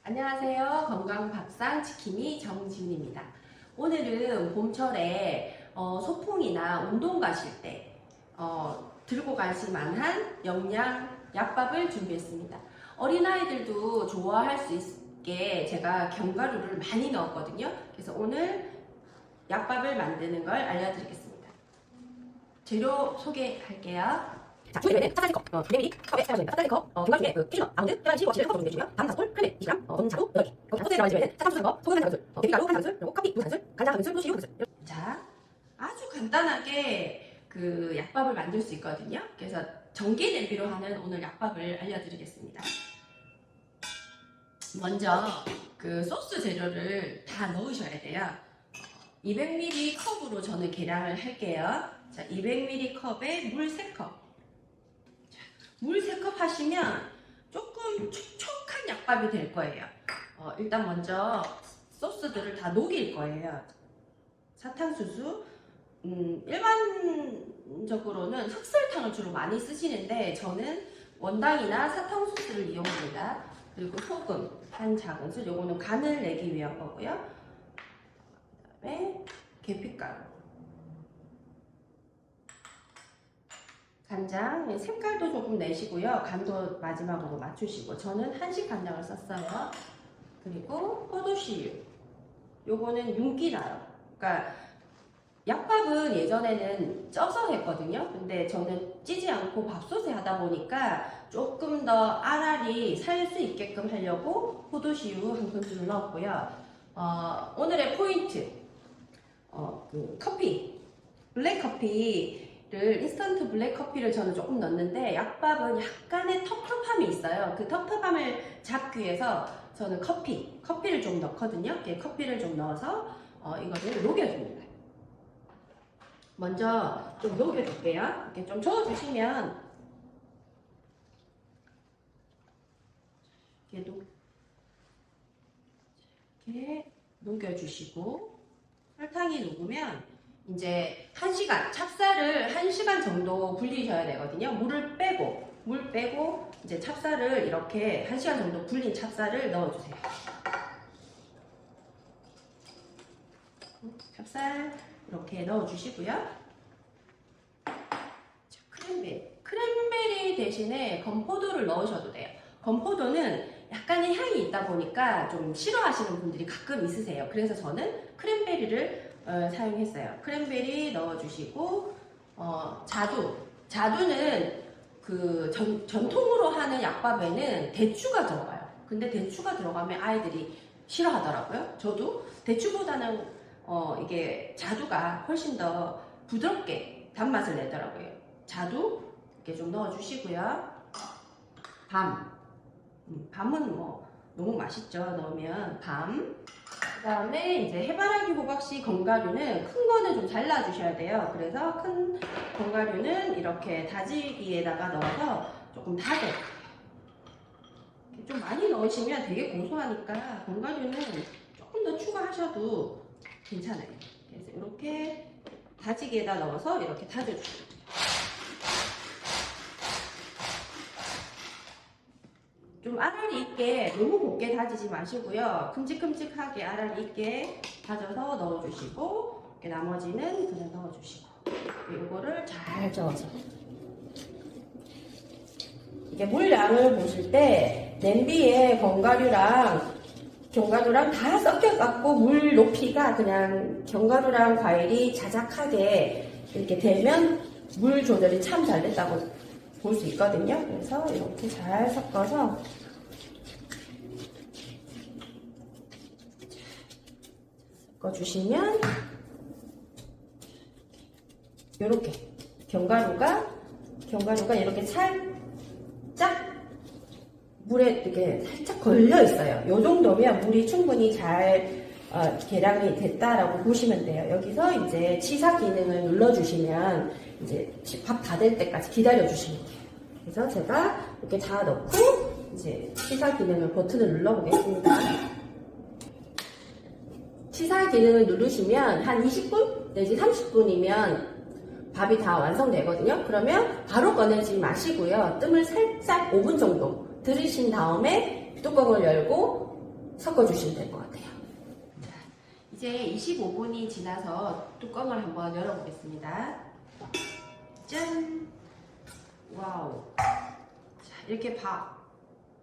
안녕하세요. 건강밥상 지킴이 정지훈입니다. 오늘은 봄철에 소풍이나 운동 가실 때 들고 가실 만한 영양 약밥을 준비했습니다. 어린아이들도 좋아할 수 있게 제가 견과류를 많이 넣었거든요. 그래서 오늘 약밥을 만드는 걸 알려드리겠습니다. 재료 소개할게요. 자, 준비되면 찹쌀컵, 200ml 컵에 사용됩니다. 찹쌀컵, 견과류에 퀴즈넛, 아몬드, 뼈다귀, 워시를 컵으로 준비해주고요. 밤사솔, 크레미 20g, 건자두 8개. 거기다 소스에 들어가 있으면 사탕 수수 컵, 소금 한 작은술, 계피가루 한 작은술, 그리고 커피 2작은술, 간장 한 큰술, 또 씨유 한 큰술. 자, 아주 간단하게 그 약밥을 만들 수 있거든요. 그래서 전기 냄비로 하는 오늘 약밥을 알려드리겠습니다. 먼저 그 소스 재료를 다 넣으셔야 돼요. 200ml 컵으로 저는 계량을 할게요. 자, 200ml 컵에 물 3컵. 물 3컵 하시면 조금 촉촉한 약밥이 될 거예요. 일단 먼저 소스들을 다 녹일 거예요. 사탕수수, 일반적으로는 흑설탕을 주로 많이 쓰시는데 저는 원당이나 사탕수수를 이용합니다. 그리고 소금 한 작은술, 요거는 간을 내기 위한 거고요. 그 다음에 계피가루, 간장, 색깔도 조금 내시고요. 간도 마지막으로 맞추시고, 저는 한식 간장을 썼어요. 그리고 포도씨유, 요거는 윤기나요. 그러니까 약밥은 예전에는 쪄서 했거든요. 근데 저는 찌지 않고 밥솥에 하다 보니까 조금 더 알알이 살 수 있게끔 하려고 포도씨유 한 큰술을 넣었고요. 오늘의 포인트, 그 커피, 블랙커피를, 인스턴트 블랙커피를 저는 조금 넣는데 약밥은 약간의 텁텁함이 있어요. 그 텁텁함을 잡기 위해서 저는 커피를 좀 넣거든요. 커피를 좀 넣어서 이거를 녹여줍니다. 먼저 좀 녹여줄게요. 이렇게 좀 저어주시면 이렇게 녹여주시고, 설탕이 녹으면 이제 1시간, 찹쌀을 1시간 정도 불리셔야 되거든요. 물 빼고 이제 찹쌀을 이렇게 1시간 정도 불린 찹쌀을 넣어주세요. 찹쌀 이렇게 넣어주시고요. 크랜베리 대신에 건포도를 넣으셔도 돼요. 건포도는 약간의 향이 있다 보니까 좀 싫어하시는 분들이 가끔 있으세요. 그래서 저는 크랜베리를 사용했어요. 크랜베리 넣어주시고, 자두는 그 전통으로 하는 약밥에는 대추가 들어가요. 근데 대추가 들어가면 아이들이 싫어하더라고요. 저도 대추보다는 이게 자두가 훨씬 더 부드럽게 단맛을 내더라고요. 자두 이렇게 좀 넣어주시고요. 밤은 뭐 너무 맛있죠. 넣으면 그 다음에 이제 해바라기, 호박씨, 견과류는 큰 거는 좀 잘라주셔야 돼요. 그래서 큰 견과류는 이렇게 다지기에다가 넣어서 조금 다져요. 좀 많이 넣으시면 되게 고소하니까 견과류는 조금 더 추가하셔도 괜찮아요. 그래서 이렇게 다지기에다 넣어서 이렇게 다져주세요. 좀 알알이 있게, 너무 곱게 다지지 마시고요. 큼직큼직하게 알알이 있게 다져서 넣어주시고, 이렇게 나머지는 그냥 넣어주시고, 이거를 잘 저어서. 이게 물량을 보실 때 냄비에 견과류랑 다 섞여갖고 물 높이가 그냥 견과류랑 과일이 자작하게 이렇게 되면 물 조절이 참 잘 됐다고 볼 수 있거든요. 그래서 이렇게 잘 섞어서 섞어주시면 이렇게 견과류가 이렇게 살짝 물에 이렇게 살짝 걸려 있어요. 이 정도면 물이 충분히 잘 계량이 됐다라고 보시면 돼요. 여기서 이제 치사 기능을 눌러주시면 이제 밥 다 될 때까지 기다려 주시면 돼요. 그래서 제가 이렇게 다 넣고 이제 치사 기능을 버튼을 눌러 보겠습니다. 치사 기능을 누르시면 한 20분 내지 30분이면 밥이 다 완성되거든요. 그러면 바로 꺼내지 마시고요. 뜸을 살짝 5분 정도 들이신 다음에 뚜껑을 열고 섞어주시면 될 것 같아요. 이제 25분이 지나서 뚜껑을 한번 열어보겠습니다. 짠! 와우! 자, 이렇게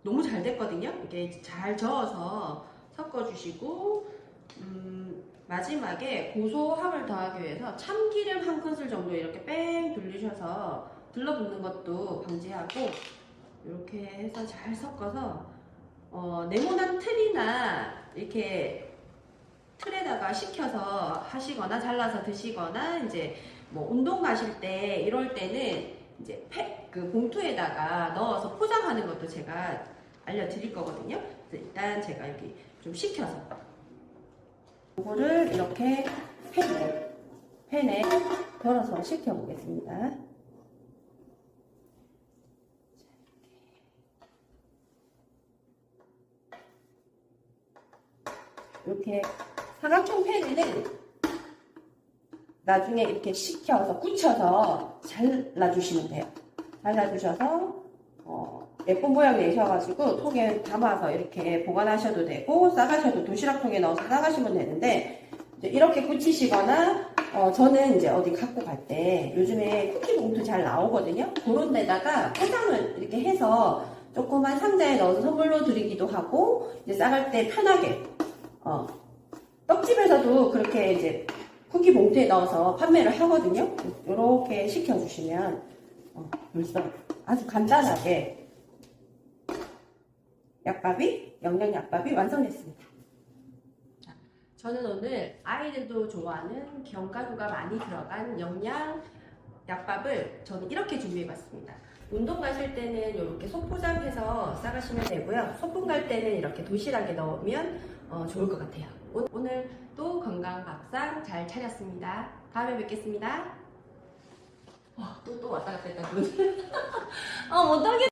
너무 잘 됐거든요. 이게 잘 저어서 섞어주시고, 마지막에 고소함을 더하기 위해서 참기름 한 큰술 정도 이렇게 뺑 돌리셔서 들러붙는 것도 방지하고, 이렇게 해서 잘 섞어서, 네모난 틀이나 이렇게 틀에다가 식혀서 하시거나 잘라서 드시거나 이제 뭐 운동 가실 때 이럴 때는 이제 그 봉투에다가 넣어서 포장하는 것도 제가 알려드릴 거거든요. 그래서 일단 제가 여기 좀 식혀서 이거를 이렇게 팬에 덜어서 식혀 보겠습니다. 이렇게 사각형 팬에는 나중에 이렇게 식혀서 굳혀서 잘라주시면 돼요. 잘라주셔서 예쁜 모양 내셔가지고 통에 담아서 이렇게 보관하셔도 되고 싸가셔도 도시락통에 넣어서 싸가시면 되는데 이제 이렇게 굳히시거나 저는 이제 어디 갖고 갈 때 요즘에 쿠키 봉투 잘 나오거든요. 그런 데다가 포장을 이렇게 해서 조그만 상자에 넣어서 선물로 드리기도 하고 이제 싸갈 때 편하게 떡집에서도 그렇게 이제 쿠키 봉투에 넣어서 판매를 하거든요. 이렇게 식혀주시면 벌써 아주 간단하게 영양 약밥이 완성됐습니다. 저는 오늘 아이들도 좋아하는 견과류가 많이 들어간 영양 약밥을 저는 이렇게 준비해봤습니다. 운동 가실 때는 이렇게 소포장해서 싸가시면 되고요. 소풍 갈 때는 이렇게 도시락에 넣으면 좋을 것 같아요. 오늘 또 건강 밥상 잘 차렸습니다. 다음에 뵙겠습니다. 또 왔다 갔다 했다 그러지. 못하겠